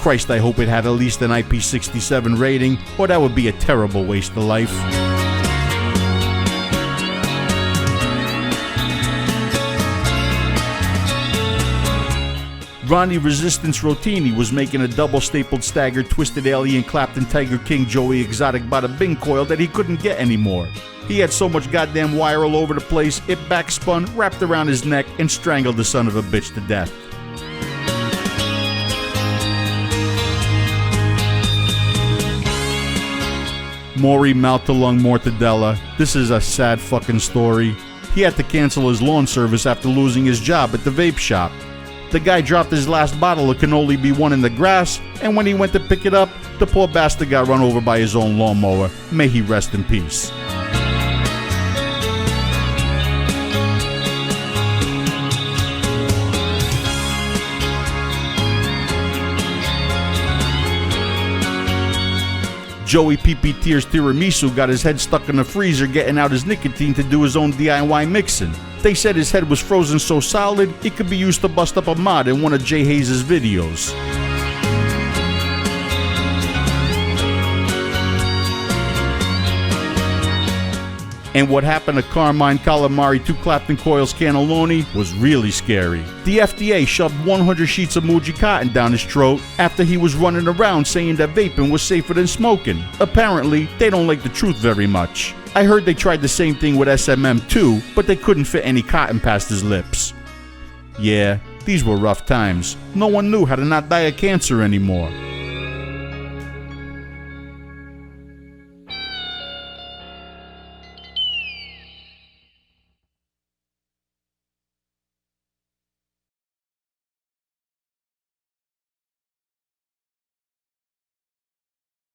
Christ, I hope it had at least an IP67 rating, or that would be a terrible waste of life. Ronnie Resistance Rotini was making a double-stapled staggered twisted alien Clapton Tiger King Joey 𝗧𝗵𝗶𝘀𝗀 coil that he couldn't get anymore. He had so much goddamn wire all over the place, it backspun, wrapped around his neck, and strangled the son of a bitch to death. 𝗵𝗵𝗀𝗀𝗀𝗀. This is a sad fucking story. He had to cancel his lawn service after losing his job at the vape shop. The guy dropped his last bottle of 𝗏 in the grass, and when he went to pick it up, the poor bastard got run over by his own lawnmower. May he rest in peace. Joey 𝗵𝗶𝘀𝗀𝗧𝗏 tiramisu got his head stuck in the freezer getting out his nicotine to do his own DIY mixing. They said his head was frozen so solid, it could be used to bust up a mod in one of 𝗬𝗍𝗲𝗓's videos. And what happened to 𝗁𝗏𝗀𝗀𝗀𝗀 to Clapton Coil's cannelloni was really scary. The FDA shoved 100 sheets of Muji cotton down his throat after he was running around saying that vaping was safer than smoking. Apparently, they don't like the truth very much. I heard they tried the same thing with 𝗬𝗵𝗶 too, but they couldn't fit any cotton past his lips. Yeah, these were rough times. No one knew how to not die of cancer anymore.